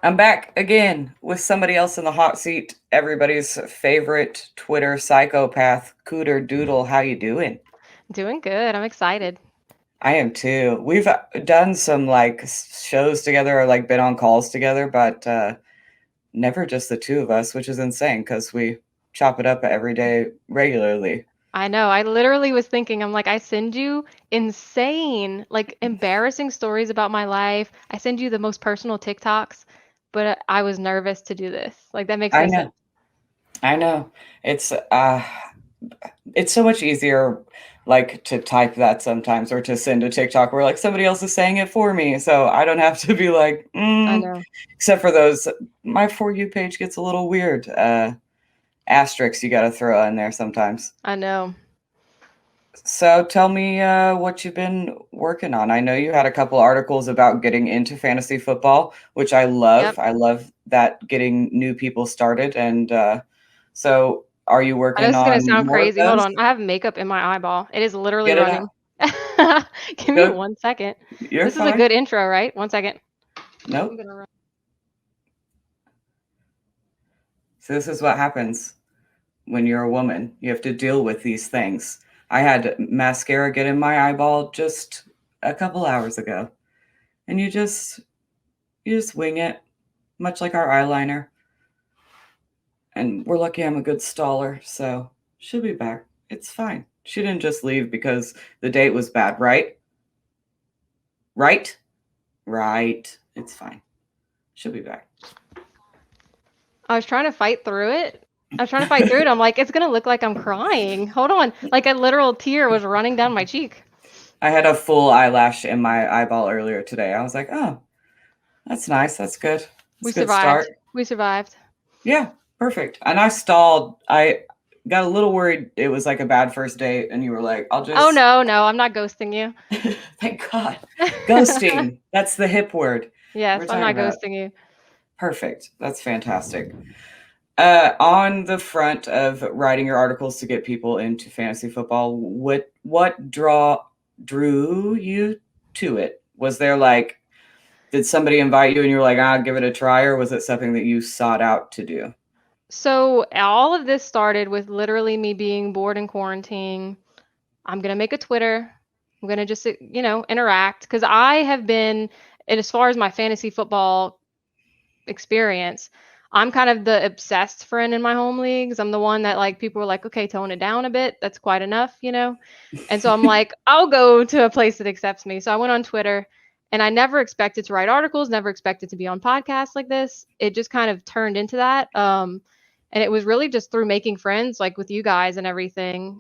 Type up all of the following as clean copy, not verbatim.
I'm back again with somebody else in the hot seat. Everybody's favorite Twitter psychopath, Cooterdoodle. How you doing? Doing good. I'm excited. I am too. We've done some like shows together or like been on calls together, but never just the two of us, which is insane because we chop it up every day regularly. I know. I literally was thinking, I'm like, I send you insane, like embarrassing stories about my life. I send you the most personal TikToks, but I was nervous to do this. Like, that makes I no sense. know. I know. It's so much easier like to type that sometimes or to send a TikTok where like somebody else is saying it for me. So I don't have to be like, I know. except for those, my For You page gets a little weird. Asterisks you got to throw in there sometimes. I know. So tell me what you've been working on. I know you had a couple articles about getting into fantasy football, which I love. Yep. I love that getting new people started. And so are you I know working this is gonna on sound more of crazy. Hold those? on. I have makeup in my eyeball. It is literally Get it out. running. Give me Go. 1 second. You're This is a fine. good intro, right? 1 second. I'm Nope. gonna run. So this is what happens when you're a woman. You have to deal with these things. I had mascara get in my eyeball just a couple hours ago. And you just wing it, much like our eyeliner. And we're lucky I'm a good staller, so she'll be back. It's fine. She didn't just leave because the date was bad, right? Right? Right. It's fine. She'll be back. I was trying to fight through it. I was trying to fight through it. I'm like, it's gonna look like I'm crying. Hold on. Like a literal tear was running down my cheek. I had a full eyelash in my eyeball earlier today. I was like, oh, that's nice. That's good. That's We a good survived. start. We survived. Yeah, perfect. And I stalled. I got a little worried it was like a bad first date, and you were like, I'll Oh just, no, no, I'm not ghosting you. thank God. Ghosting. That's the hip word Yes, we're I'm talking not about. ghosting you. Perfect. That's fantastic. On the front of writing your articles to get people into fantasy football, what drew you to it? Was there like, did somebody invite you and you were like, I'll give it a try, or was it something that you sought out to do? So all of this started with literally me being bored in quarantine. I'm gonna make a Twitter. I'm gonna just interact because I have been, and as far as my fantasy football experience, I'm kind of the obsessed friend in my home leagues. I'm the one that like people were like, okay, tone it down a bit. That's quite enough. And so I'm like, I'll go to a place that accepts me. So I went on Twitter and I never expected to write articles, never expected to be on podcasts like this. It just kind of turned into that. And it was really just through making friends like with you guys and everything.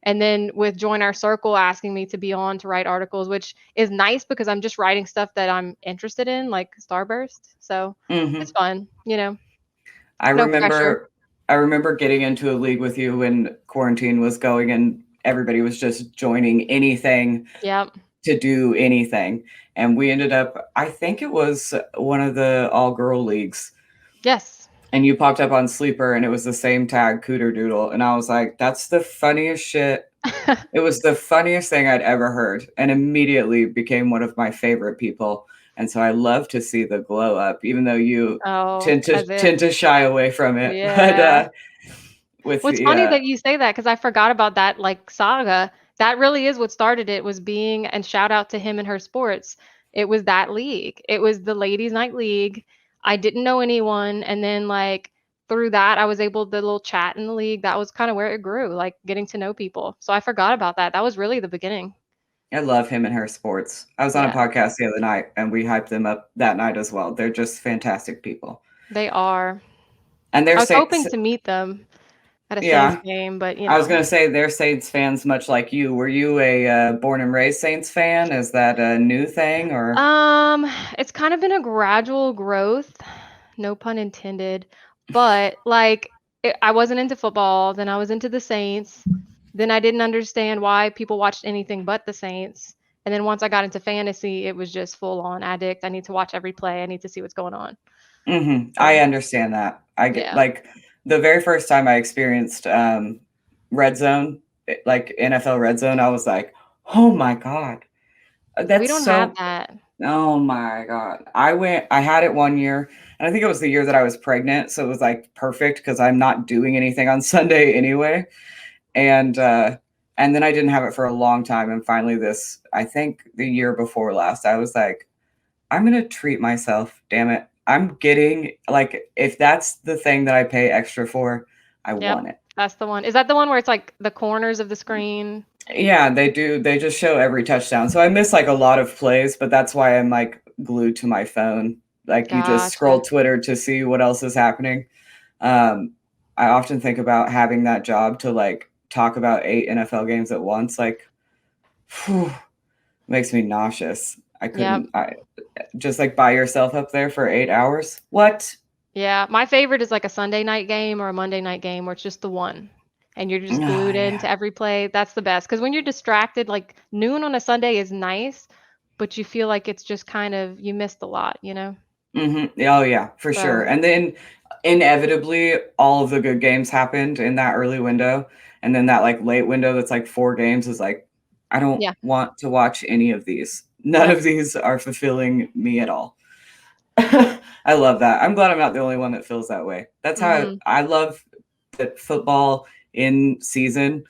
And then with Join Our Circle asking me to be on to write articles, which is nice because I'm just writing stuff that I'm interested in, like Starburst. So it's Hmm. fun. I No pressure. remember, I remember getting into a league with you when quarantine was going and everybody was just joining anything Yep. to do anything. And we ended up, I think it was one of the all girl leagues. Yes. And you popped up on Sleeper and it was the same tag, Cooterdoodle. And I was like, that's the funniest shit. It was the funniest thing I'd ever heard and immediately became one of my favorite people. And so I love to see the glow up, even though you Oh, tend to as if. tend to shy away from it. But Yeah. with What's the funny that you say that because I forgot about that like saga. That really is what started it was being, and shout out to him and her sports. It was that league. It was the ladies' night league. I didn't know anyone, and then like through that I was able to little chat in the league. That was kind of where it grew, like getting to know people. So I forgot about that. That was really the beginning. I love him and her sports. I was on a Yeah, podcast the other night and we hyped them up that night as well. They're just fantastic people. they are. And they're I was hoping to meet them at a Saints yeah, game, but I was gonna say they're Saints fans, much like you. Were you a born and raised Saints fan? Is that a new thing, or Um, it's kind of been a gradual growth, no pun intended, but like I wasn't into football, then I was into the Saints, then I didn't understand why people watched anything but the Saints. And then once I got into fantasy, it was just full on addict. I need to watch every play. I need to see what's going on. I So, understand that. I get yeah. like the very first time I experienced red zone, like NFL red zone, I was like, oh my god, We that's don't have so. that. Oh my god. I had it one year, and I think it was the year that I was pregnant, so it was, like, perfect because 'cause I'm not doing anything on Sunday anyway, and then I didn't have it for a long time, and finally this I think the year before last, I was like, "I'm gonna treat myself, damn it. I'm getting" like, if that's the thing that I pay extra for, I Yep, want it. that's the one. Is that the one where it's, like, the corners of the screen? Yeah, they do. They just show every touchdown. So I miss like a lot of plays, but that's why I'm like glued to my phone. Like you just scroll Gotcha. Twitter to see what else is happening. Um, I often think about having that job to like talk about 8 NFL games at once. Like, whew, makes me nauseous. I Yep. couldn't. I just like by yourself up there for 8 hours. What? Yeah, my favorite is, like, a Sunday night game or a Monday night game where it's just the one, and you're just Oh glued yeah. into every play. That's the best because when you're distracted, like, noon on a Sunday is nice, but you feel like it's just kind of you missed a lot, you know? Oh yeah, for sure. So, And then inevitably all of the good games happened in that early window. And then that like late window that's like 4 games is like, I don't yeah. want to watch any of these. None Yep. of these are fulfilling me at all. I love that. I'm glad I'm not the only one that feels that way. That's how Mhm. I love that football in season.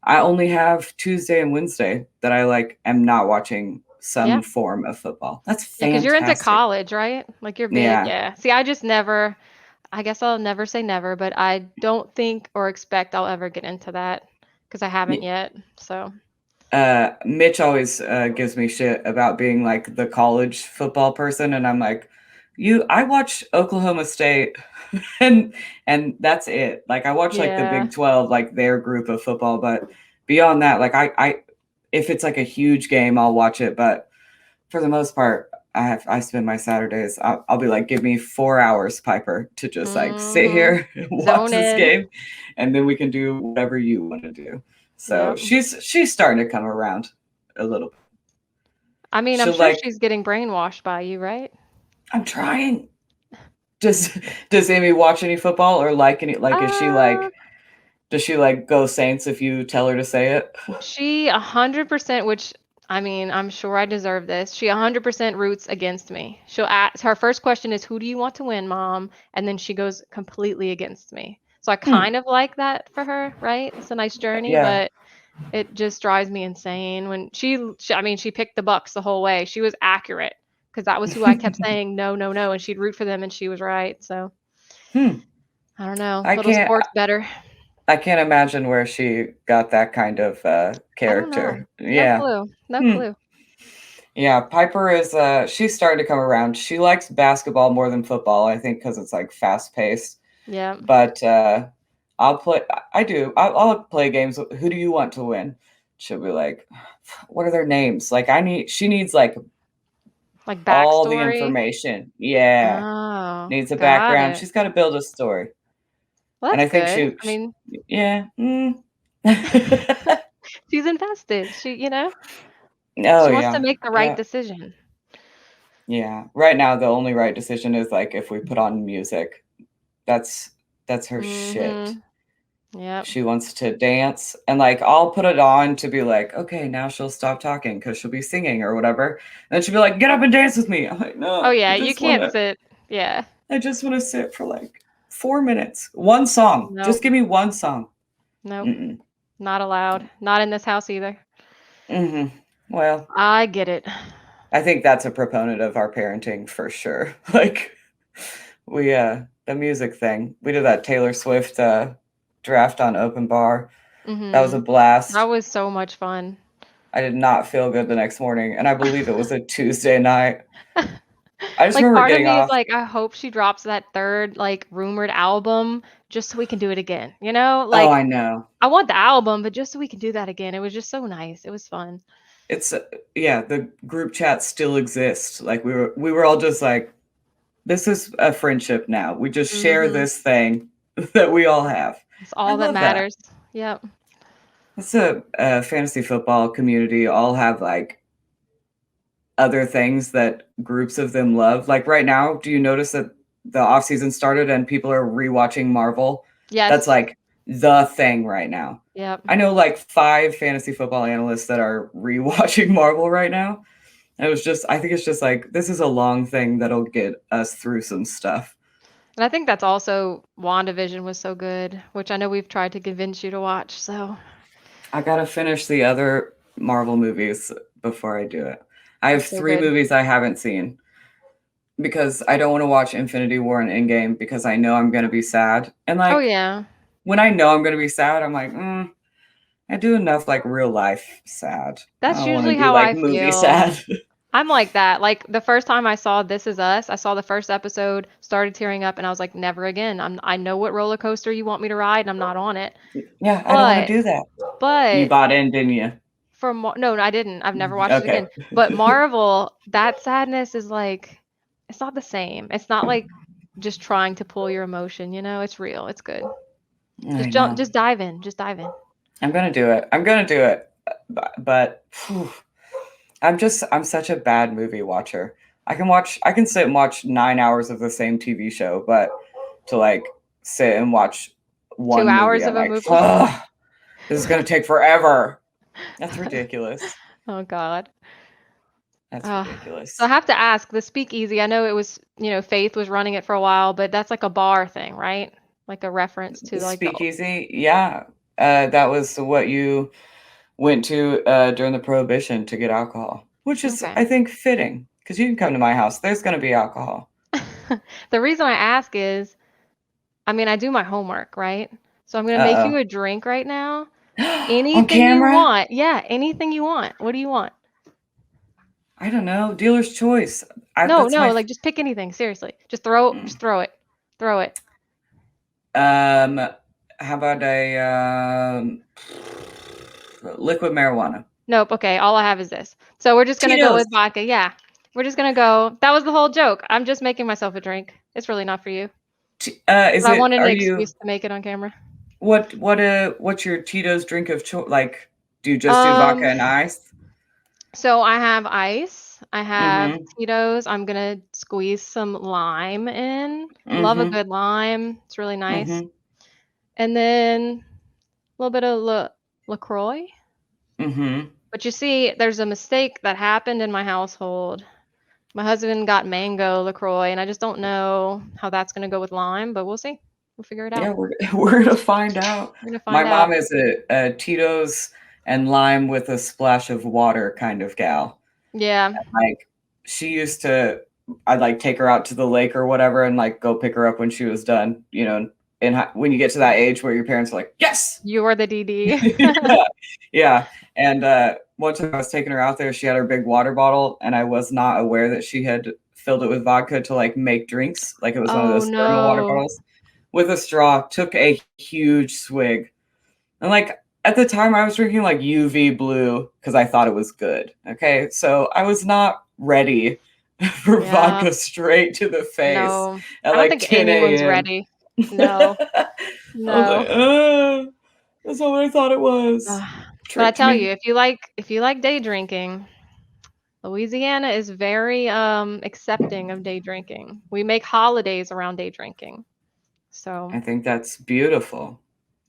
I only have Tuesday and Wednesday that I like am not watching Yeah. some form of football. That's Yeah, because 'cause you're into fantastic. college, right? Like, you're big, Yeah. yeah. See, I just never I guess I'll never say never, but I don't think or expect I'll ever get into that because I haven't yet, so Mitch always gives me shit about being like the college football person, and I'm like, I watch Oklahoma State, and that's it. Like I watch like the yeah. Big 12, like their group of football, but beyond that, like if it's like a huge game, I'll watch it. But for the most part, I spend my Saturdays. I'll be like, give me 4 hours, Piper, to just like sit Mhm. here and watch Zone this in. game, and then we can do whatever you want to do. So Yep. she's starting to come around a little. I mean, I'm She'll sure like, she's getting brainwashed by you, right? I'm trying. Does does Amy watch any football or like any like is she Uh, like does she like go Saints if you tell her to say it? she 100%, which I mean, I'm sure I deserve this. She 100% roots against me. She'll ask her first question is, "Who do you want to win, mom?" And then she goes completely against me. So I Hmm. kind of like that for her, right? It's a nice journey, Yeah. but it just drives me insane when she I mean, she picked the Bucks the whole way. She was accurate because that was who I kept saying, "No, no, no," and she'd root for them, and she was right. So Hmm. I don't know. I Little can't sports better. I can't imagine where she got that kind of I don't know. character. No Yeah. clue. No Hmm. clue. Yeah, Piper is she's starting to come around. She likes basketball more than football, I think, because it's like fast paced. Yeah. But I'll play. I do. I'll play games. Who do you want to win? She'll be like, "What are their names?" Like I need. She needs like Like all the backstory. information. Yeah, Oh, needs a got background. it. She's got to build a story, Well, and that's I think good. I she mean, yeah. she's invested. Oh She wants to yeah, make the right yeah, decision. yeah. Right now, the only right decision is like if we put on music. That's that's her shit. Mhm. Yep. She wants to dance, and, like, I'll put it on to be like, "Okay, now she'll stop talking because 'cause she'll be singing or whatever." And then she'll be like, "Get up and dance with me." I'm like, Oh, "No, yeah, you can't sit. Yeah. I just wanna sit for, like, 4 minutes. 1 song. Just Nope. give me 1 song." Nope. Mm-mm. Not allowed. Not in this house either. Mhm. Well, I get it. I think that's a proponent of our parenting for sure. Like, the music thing, we did that Taylor Swift, draft on open bar. That was a Mhm. That blast. was so much fun. I did not feel good the next morning, and I believe it was a Tuesday night. I just Like, remember part of getting me is off. like, I hope she drops that 3rd, like, rumored album just so we can do it again, you know? Oh, Like, I know. I want the album, but just so we can do that again. It was just so nice. It was fun. It's yeah, the group chat still exists. Like, we were all just like, "This is a friendship now. We just share Mhm. this thing that we all have." It's I all that love that. matters. Yep. It's a fantasy football community all have, like, other things that groups of them love. Like, right now, do you notice that the off season started and people are rewatching Marvel? That's, Yes. like, the thing right now. Yep. I know, like, 5 fantasy football analysts that are rewatching Marvel right now, I think it's just like, this is a long thing that'll get us through some stuff. And I think that's also WandaVision was so good, which I know we've tried to convince you to watch. So I gotta finish the other Marvel movies before I do it. I have it's so 3 good. movies I haven't seen because I don't want to watch Infinity War and Endgame because I know I'm gonna be sad. And Oh like yeah. when I know I'm gonna be sad, I'm like, I do enough like real life sad. I That's don't want to usually do how like I movie feel. sad. I'm like that. Like the first time I saw This Is Us, I saw the first episode, started tearing up, and I was like, never again. I know what roller coaster you want me to ride, and I'm not on it. Yeah, I don't want to But do that. You but bought in, didn't you? no, I didn't. I've never watched it Okay. again. But Marvel, that sadness is like it's not the same. It's not like just trying to pull your emotion, you know? It's real. It's good. I know. Just dive in. Just dive in. I'm gonna do it. I'm gonna do it. But phew, I'm such a bad movie watcher. I can sit and watch 9 hours of the same TV show, but to like sit and watch 2 one movie, hours I'm of a like, movie. this is gonna take forever. That's ridiculous. Oh God. That's Uh, so I ridiculous. have to ask the Speakeasy. I know it was, Faith was running it for a while, but that's like a bar thing, right? Like a reference to like the. Speakeasy, yeah. That was what you went to during the Prohibition to get alcohol, which is, Okay. I think, fitting because you can come to my house. There's going to be alcohol. The reason I ask is, I mean, I do my homework, right? So I'm gonna make Uh you a drink right now. oh. On Anything you camera? want. Yeah, anything you want. What do you want? I don't know. Dealer's choice. No, That's no, my. like just pick anything. Seriously. Mm. Just throw it. Throw it. Um, how about a liquid marijuana? Nope. Okay, all I have is this. So we're just gonna go Tito's. with vodka. Yeah. We're just gonna go. That was the whole joke. I'm just making myself a drink. It's really not for you. Is But I it? wanted an Are you? excuse to make it on camera. What's your Tito's drink of choice? Like, do you just do vodka Um, and ice? so I have ice. I have Mm-hmm. Tito's. I'm gonna squeeze some lime in. Love a Mm-hmm. good lime. It's really nice. Mm-hmm. And then a little bit of LaCroix. Mm-hmm. But you see, there's a mistake that happened in my household. My husband got mango LaCroix, and I just don't know how that's gonna go with lime, but we'll see. We'll figure it out. Yeah, we're gonna find out. We're gonna My find mom out. is a Tito's and lime with a splash of water kind of gal. Yeah. Like she used to, I'd like take her out to the lake or whatever, and like go pick her up when she was done. And when you get to that age where your parents are like, yes, You are the DD. yeah, yeah. And one time I was taking her out there, she had her big water bottle, and I was not aware that she had filled it with vodka to like make drinks. Like it was one of Oh those thermal water no. bottles with a straw, took a huge swig. And like at the time I was drinking like UV blue because I thought it was good. Okay. So I was not ready for Yeah. vodka straight to the face No. at I don't like think 10 anyone's a.m. ready. No. I was No. like, that's not what I thought it was. But I Tricked tell you, me. if you like day drinking, Louisiana is very accepting of day drinking. We make holidays around day drinking. So, I think that's beautiful.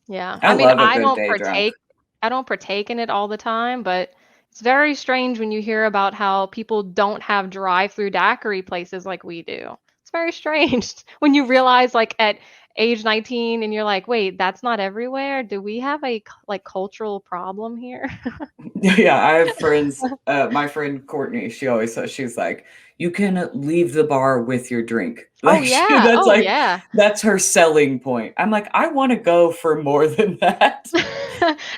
yeah. I I mean, love a good day drunk. I don't partake in it all the time, but it's very strange when you hear about how people don't have drive-through daiquiri places like we do. It's very strange when you realize like at age 19 and you're like, "Wait, that's not everywhere? Do we have a like cultural problem here?" Yeah, I have friends. My friend Courtney, she always says she's like, you can leave the bar with your drink. Oh Like yeah. Oh yeah. that's her selling point. I'm like, I want to go for more than that,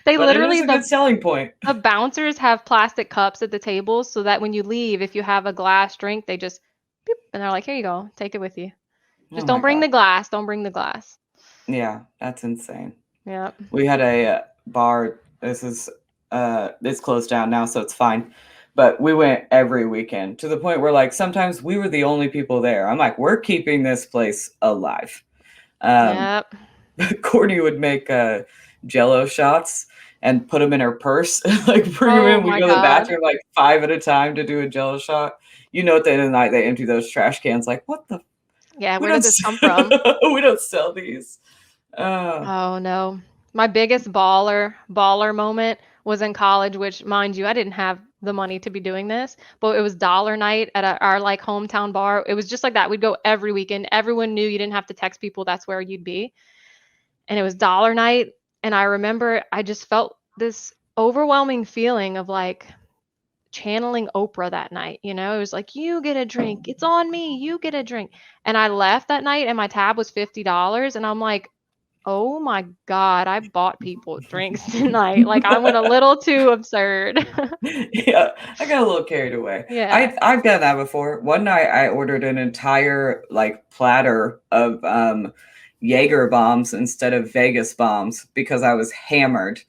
They but it is literally a good selling point. the bouncers have plastic cups at the tables so that when you leave, if you have a glass drink, they just beep, and they're like, "Here you go. Take it with you." Oh Just my don't bring god, the glass. Don't bring the glass. yeah, that's insane. Yep. We had a bar. It's closed down now, so it's fine. But we went every weekend to the point where like sometimes we were the only people there. I'm like, we're keeping this place alive. Um, Yep. Courtney would make Jello shots and put them in her purse, and like bring them Oh in. We my go to the God. bathroom like 5 at a time to do a Jello shot. At the end of the night they empty those trash cans. Like, what the? Yeah, We where did don't. this come from? We don't sell these. Uh, Oh no. My biggest baller moment was in college, which mind you, I didn't have the money to be doing this, but it was dollar night at our like hometown bar. It was just like that. We'd go every weekend. Everyone knew you didn't have to text people. That's where you'd be. And it was dollar night. And I remember I just felt this overwhelming feeling of like channeling Oprah that night. You know, it was like, you get a drink. It's on me. You get a drink. And I left that night and my tab was $50. And I'm like, oh my God, I bought people drinks tonight. Like I went a little too absurd. Yeah, I got a little carried away. Yeah. I've done that before. One night I ordered an entire like platter of Jaeger bombs instead of Vegas bombs because I was hammered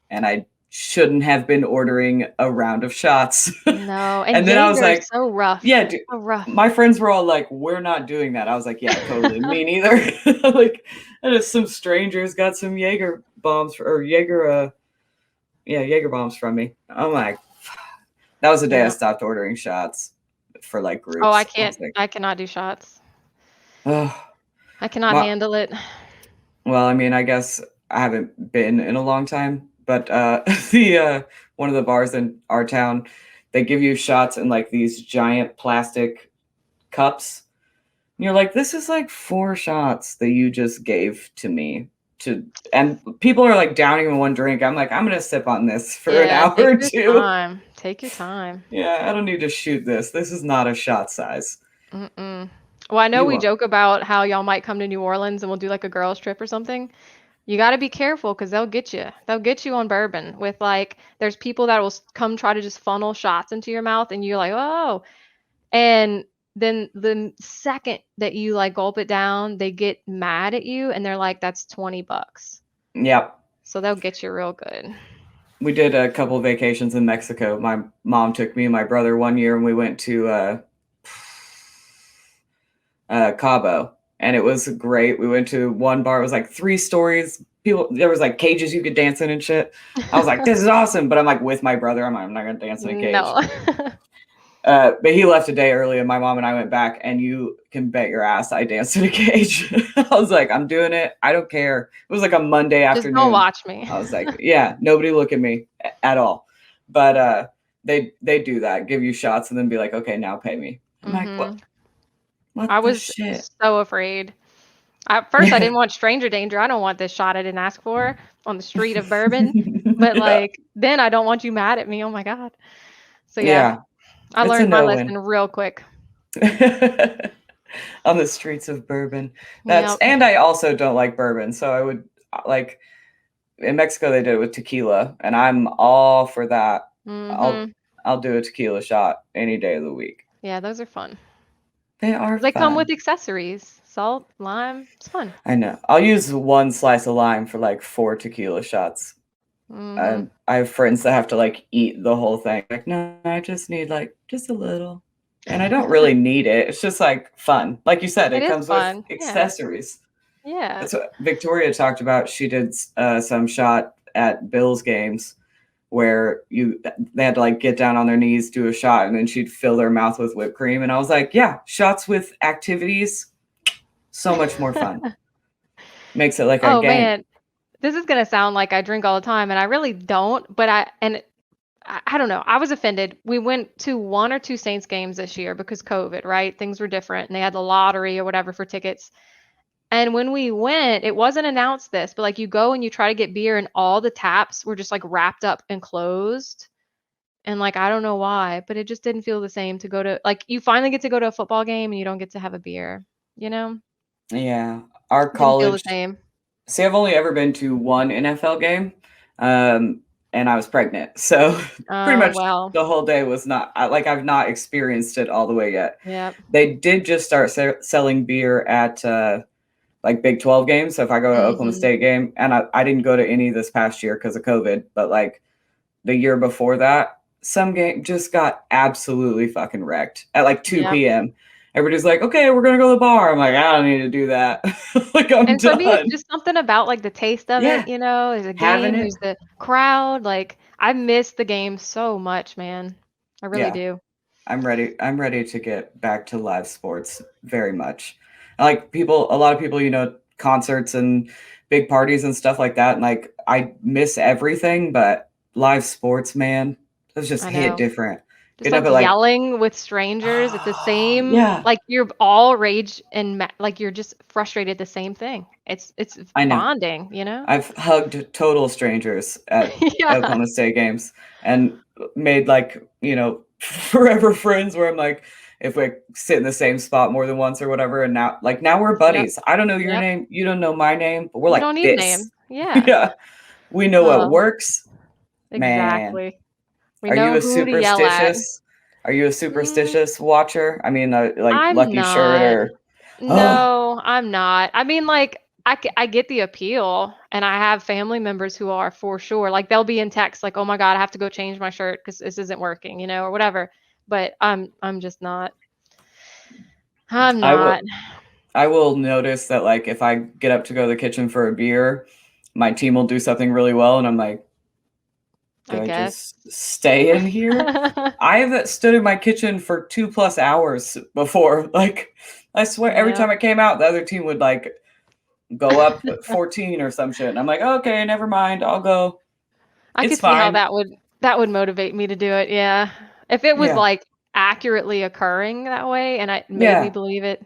and I shouldn't have been ordering a round of shots. No, and And then I was Jaeger is like, so rough. yeah, It's so rough. my friends were all like, we're not doing that. I was like, yeah, totally. Me neither. Like, and if some strangers got some Jaeger bombs or Jaeger, Jaeger bombs from me. I'm like, that was the day I Yeah. stopped ordering shots for like Oh, I groups. I can't. was like, I cannot do shots. oh, I cannot well, handle it. well, I mean, I guess I haven't been in a long time, but the one of the bars in our town, they give you shots in like these giant plastic cups. And you're like, this is like 4 shots that you just gave to me to, and people are like downing in one drink. I'm like, I'm gonna sip on this for an Yeah, hour take or your two. time. Take your time. Yeah, I don't need to shoot this. This is not a shot size. Mm-mm. Well, I know You we won't. joke about how y'all might come to New Orleans and we'll do like a girls trip or something. You got to be careful because they'll get you. They'll get you on bourbon with like, there's people that will come try to just funnel shots into your mouth and you're like, oh. And then the second that you like gulp it down, they get mad at you and they're like, that's $20. Yep. So they'll get you real good. We did a couple of vacations in Mexico. My mom took me and my brother one year, and we went to Cabo, and it was great. We went to one bar. It was like 3 stories. People, there was like cages you could dance in and shit. I was like, this is awesome. But I'm like with my brother. I'm not gonna dance in a cage. No. But he left a day early, and my mom and I went back, and you can bet your ass I danced in a cage. I was like, I'm doing it. I don't care. It was like a Monday Just don't afternoon. watch me. I was like, yeah, nobody look at me at all. But they do that, give you shots, and then be like, okay, now pay me. I'm like, what? What I the was shit? so afraid. At first, I didn't want stranger danger. I don't want this shot I didn't ask for on the street of bourbon. But Yeah. like, then I don't want you mad at me. Oh my God. So yeah, Yeah, I it's a learned my no-win. lesson real quick. On the streets of bourbon. Yep. And I also don't like bourbon, so I would like in Mexico they did it with tequila, and I'm all for that. I'll Mm-hmm. I'll do a tequila shot any day of the week. Yeah, those are fun. They are They come with fun. accessories, salt, lime. It's fun. I know. I'll use 1 slice of lime for like 4 tequila shots. Mm-hmm. I have friends that have to like eat the whole thing. Like, no, I just need like just a little. And I don't really need it. It's just like fun. Like you said, It it is comes with fun. Yeah. accessories. Yeah. That's what Victoria talked about. She did some shot at Bills games where they had to like get down on their knees, do a shot, and then she'd fill their mouth with whipped cream. And I was like, yeah, shots with activities, so much more fun. Makes it like a Oh game. man, this is gonna sound like I drink all the time, and I really don't. But I don't know. I was offended. We went to 1 or 2 Saints games this year because COVID, right? Things were different, and they had the lottery or whatever for tickets. And when we went, it wasn't announced this, but like you go and you try to get beer, and all the taps were just like wrapped up and closed. And like I don't know why, but it just didn't feel the same to go to like you finally get to go to a football game and you don't get to have a beer. You know, Yeah. Our it didn't feel the college, same. see, I've only ever been to 1 NFL game, and I was pregnant. So pretty Oh much well, the whole day was not like I've not experienced it all the way yet. yeah. They did just start selling beer at like Big 12 games. So if I go to Oklahoma Hmm. State game, and I didn't go to any this past year because of COVID, but like the year before that, some game just got absolutely fucking wrecked at like 2 Yep. p.m. Everybody's like, okay, we're gonna go to the bar. I'm like, I don't need to do that. Like, I'm And for me, it's done. just something about like the taste of Yeah, it, you know, there's a having game, it. there's the crowd. Like I miss the game so much, man. I really Yeah, do. I'm ready. I'm ready to get back to live sports very much. Like people, a lot of people, concerts and big parties and stuff like that. And like, I miss everything, but live sports, man. Those just I hit know. different. Just Getting up like at like, yelling with strangers at the same, yeah, like you're all rage and like you're just frustrated at the same thing. It's I know. bonding, you know? I've hugged total strangers at Yeah. Oklahoma State games and made like, forever friends where I'm like, if we sit in the same spot more than once or whatever, and now we're Yep. buddies. I don't know your Yep. name, you don't know my name, but we're You like don't need this. name. Yeah. Yeah, we know what Oh, works. Man, exactly. We are you know a who to yell at. superstitious? Are you a Mm, superstitious watcher? I mean, like I'm Lucky Shirt not. or oh, No, I'm not. I mean, like, I get the appeal, and I have family members who are for sure. Like, they'll be in text, like, "Oh my God, I have to go change my shirt because this isn't working," or whatever. But I'm just not. I'm I will not. I will notice that like if I get up to go to the kitchen for a beer, my team will do something really well, and I'm like, do I I guess. just stay in here? I have stood in my kitchen for 2+ hours before. Like, I swear, every Yeah. time I came out, the other team would like go up 14 or some shit. And I'm like, okay, never mind. I'll go. I It's could see how fine. that would motivate me to do it. Yeah. If it was Yeah. like accurately occurring that way and it made me Yeah. believe it,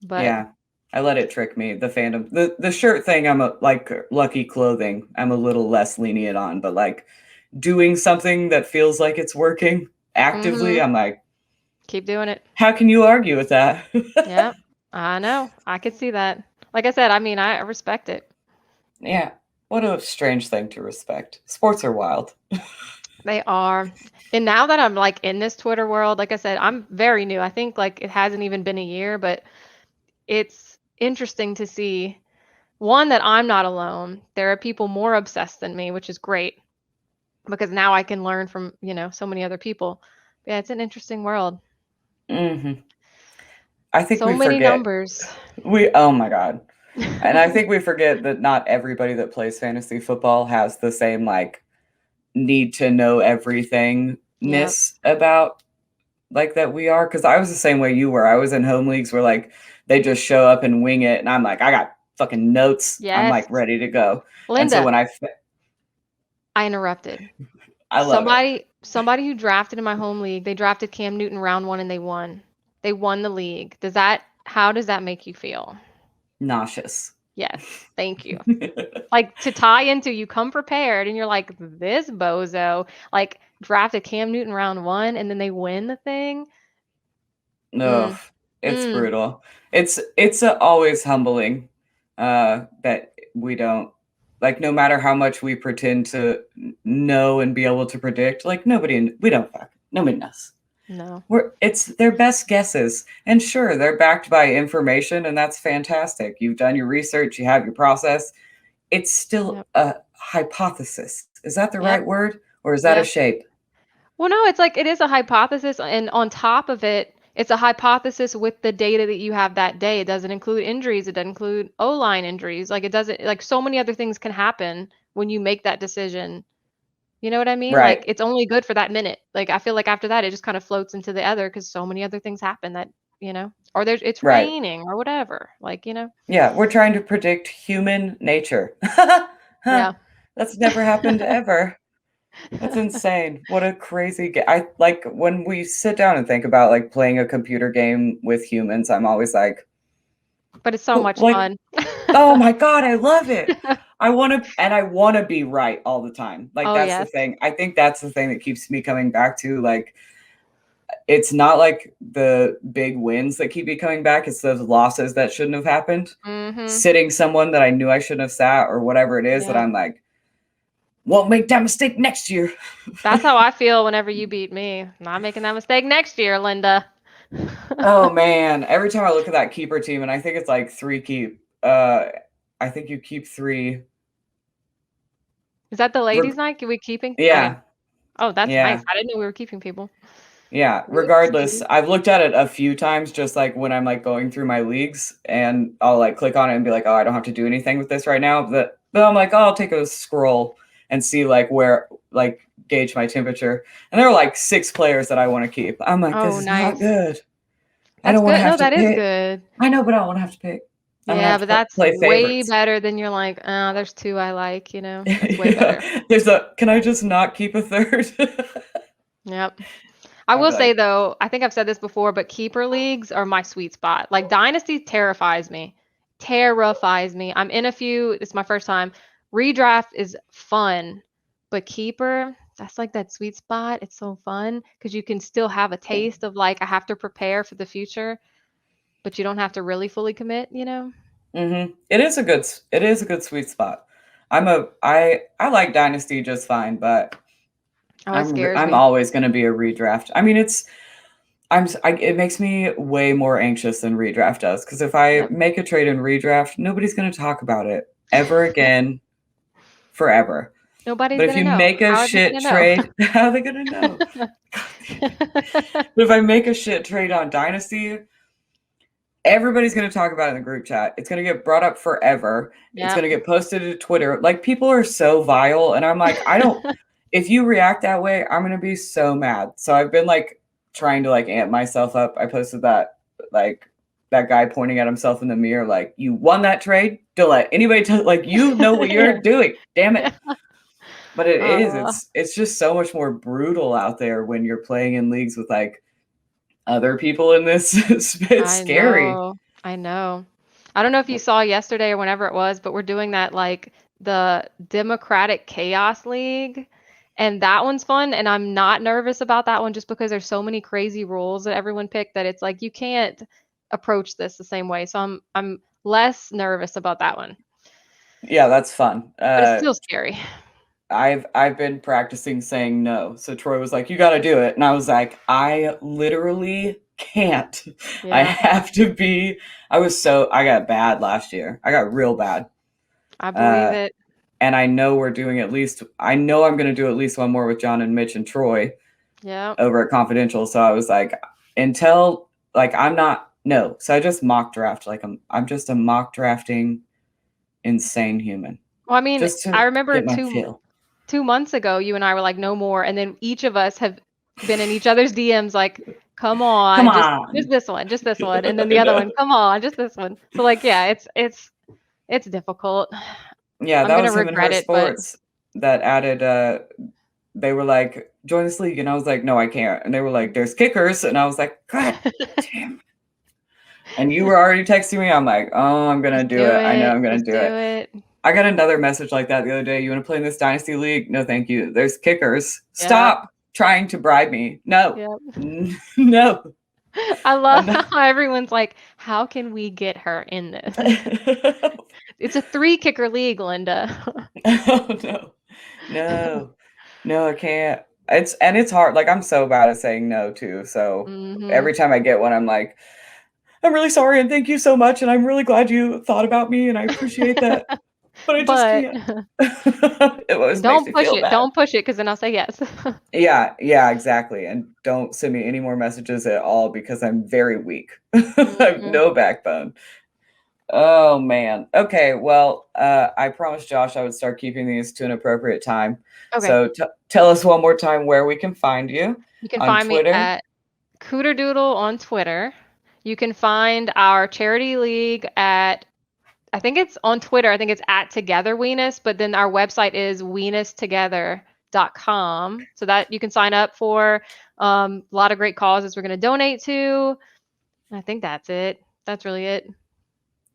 but Yeah. I let it trick me. The fandom, the shirt thing, I'm like Lucky Clothing. I'm a little less lenient on, but like doing something that feels like it's working actively, mhm. I'm like, Keep doing it. how can you argue with that? Yeah. I know. I could see that. Like I said, I mean, I respect it. Yeah. What a strange thing to respect. Sports are wild. They are. And now that I'm like in this Twitter world, like I said, I'm very new. I think like it hasn't even been a year, but it's interesting to see one that I'm not alone. There are people more obsessed than me, which is great because now I can learn from, so many other people. Yeah, it's an interesting world. Mhm. I think So we many forget. numbers. Oh my god. And I think we forget that not everybody that plays fantasy football has the same like need to know Yep. everythingness about like that we are. Cause I was the same way you were. I was in home leagues where like they just show up and wing it. And I'm like, I got fucking notes. I'm Yes. like ready to go. And so Linda, when I interrupted. I love it. Somebody who drafted in my home league, they drafted Cam Newton round 1 and they won. They won the league. How does that make you feel? Nauseous. Yes, thank you. Like to tie into you come prepared and you're like, this bozo, like drafted Cam Newton round 1 and then they win the thing. No, Mm, it's mm, brutal. It's always humbling that we don't like no matter how much we pretend to know and be able to predict, like we don't fuck. Nobody knows. no. It's their best guesses. And sure, they're backed by information and that's fantastic. You've done your research, you have your process. It's still Yep. a hypothesis. Is that the Yep. right word or is that a Yes. shape? Well, no, it's like it is a hypothesis, and on top of it, it's a hypothesis with the data that you have that day. It doesn't include injuries, it doesn't include O-line injuries. Like it doesn't like so many other things can happen when you make that decision. You know what I mean? Like Right. it's only good for that minute. Like I feel like after that it just kind of floats into the other because so many other things happen that, or it's Right. raining or whatever. Yeah, we're trying to predict human nature. Huh, Yeah. that's never happened ever. That's insane. What a crazy I like when we sit down and think about like playing a computer game with humans, I'm always like, But it's so much like, fun. oh my God, I love it. I want to be right all the time. Like Oh, that's the yes. thing. I think that's the thing that keeps me coming back to like it's not like the big wins that keep me coming back. It's those losses that shouldn't have happened. Mhm. Sitting someone that I knew I shouldn't have sat or whatever it is that Yeah. I'm like, won't make that mistake next year. That's how I feel whenever you beat me. Not making that mistake next year, Linda. Oh man, every time I look at that keeper team, and I think it's like three keep. I think you keep three. Is that the ladies' Reg- night? Are we keeping? I didn't. yeah, Oh, that's nice. yeah, I didn't know we were keeping people. yeah. Regardless, Whoopsie. I've looked at it a few times, just like when I'm like going through my leagues, and I'll like click on it and be like, oh, I don't have to do anything with this right now. But I'm like, oh, I'll take a scroll and see like where like gauge my temperature. And there are like 6 players that I want to keep. I'm like, this Oh, is not nice. good. I That's don't want to good. have No, to that is pick. good. I know, but I don't want to have to pick. I'm gonna Yeah, have but to that's play way favorites. better than you're like, oh, there's two I like. That's way Yeah, better. there's a can I just not keep a third? Yep. I I'd will be say like, though, I think I've said this before, but keeper leagues are my sweet spot. Like Dynasty terrifies me. Terrifies me. I'm in a few, it's my first time. Redraft is fun, but keeper, that's like that sweet spot. It's so fun because you can still have a taste of like I have to prepare for the future, but you don't have to really fully commit, you know? it is a good sweet spot. I like Dynasty just fine, but Oh, it scares I'm me. always going to be a redraft. I mean, it makes me way more anxious than redraft does because if I Yep. make a trade in redraft, nobody's going to talk about it ever again, forever. Nobody's But if gonna you know. make a How are they shit gonna know? trade, how are they going to know? But if I make a shit trade on Dynasty, everybody's going to talk about it in the group chat. It's going to get brought up forever. It's going Yep. to get posted to Twitter. Like people are so vile. And I'm like, I don't, if you react that way, I'm going to be so mad. So I've been like trying to like amp myself up. I posted like, that guy pointing at himself in the mirror, like, you won that trade. Don't let anybody tell, like, you know what you're Yeah. doing. Damn it. But Uh, it's just so much more brutal out there when you're playing in leagues with like other people in this. It's I scary. know. I know. I don't know if you saw yesterday or whenever it was, but we're doing that like the Democratic Chaos League. And that one's fun. And I'm not nervous about that one just because there's so many crazy rules that everyone picked that it's like you can't approach this the same way. So I'm less nervous about that one. Yeah, that's fun. But it's still scary. I've been practicing saying no. So Troy was like, "You got to do it," and I was like, "I literally can't. I Yeah, have to be." I got bad last year. I got real bad, I believe uh, it. and I know we're doing at least. I know I'm going to do at least one more with John and Mitch and Troy Yeah. over at Confidential. So I was like, until like I'm not no. So I just mock draft. Like I'm just a mock drafting insane human, Well, I mean, just I to remember get my feel. 2 months ago, you and I were like, no more. And then each of us have been in each other's DMs like, come Come on, just on. this one, just this one. And then the I other know. one, come on, just this one. So like, yeah, it's difficult. Yeah, I'm that gonna was him and her regret it, but sports that added they were like, join this league. And I was like, no, I can't. And they were like, there's kickers. And I was like, God damn. And you were already texting me. I'm like, oh, I'm gonna just do do it. I know it. I'm gonna Just do do it. it. I got another message like that the other day. You want to play in this dynasty league? No, thank you. There's kickers. Yeah. Stop trying to bribe me. No. Yeah. No. I love I'm how not. everyone's like, how can we get her in this? It's a 3 kicker league, Linda. Oh no. No. No, I can't. It's hard. Like I'm so bad at saying no too. So Hmm. every time I get one, I'm like, I'm really sorry and thank you so much. And I'm really glad you thought about me and I appreciate that. But I just But can't. It always makes don't me push feel it. bad. Don't push it because then I'll say yes. Yeah, yeah, exactly. And don't send me any more messages at all because I'm very weak. I have Mhm. no backbone. Oh man. Okay. Well, I promised Josh I would start keeping these to an appropriate time. Okay. So tell us one more time where we can find you You can on find me Twitter. at Cooterdoodle on Twitter. You can find our charity league at, I think it's on Twitter, I think it's at Together Weenus, but then our website is weenustogether.com. So that you can sign up for a lot of great causes we're going to donate to. I think that's it. That's really it.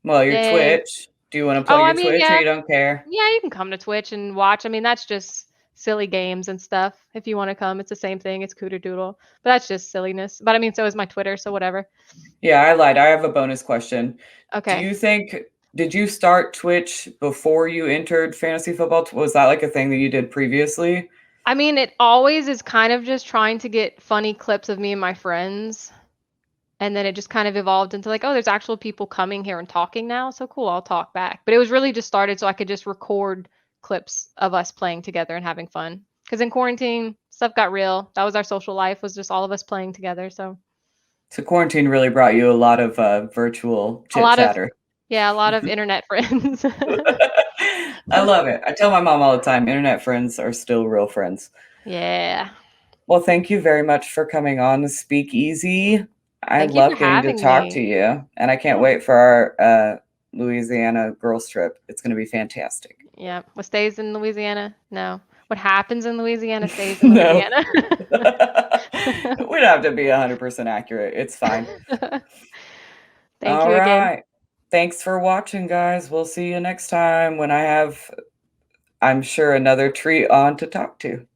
Well, your Yay. Twitch. Do you want to Oh, plug I your mean, Twitch or yeah. you don't care? Yeah, you can come to Twitch and watch. I mean, that's just silly games and stuff. If you want to come, it's the same thing. It's Cooterdoodle. But that's just silliness. But I mean, so is my Twitter, so whatever. Yeah, I lied. I have a bonus question. Do Okay. you think did you start Twitch before you entered fantasy football? Was that like a thing that you did previously? I mean, it always is kind of just trying to get funny clips of me and my friends. And then it just kind of evolved into like, oh, there's actual people coming here and talking now. So cool, I'll talk back. But it was really just started so I could just record clips of us playing together and having fun. Because in quarantine, stuff got real. That was our social life, was just all of us playing together. So So quarantine really brought you a lot of virtual a chit lot of, chatter. yeah, a lot of internet friends. I love it. I tell my mom all the time, internet friends are still real friends. Yeah. Well, thank you very much for coming on to Speakeasy. I Thank you for love getting to having talk to me. you, and I can't Yeah. wait for our Louisiana girls trip. It's going to be fantastic. Yeah. What stays in Louisiana? No. What happens in Louisiana stays in No. Louisiana. don't have to be 100% accurate. It's fine. Thank All you again. right. Thanks for watching, guys. We'll see you next time when I have, I'm sure, another treat on to talk to.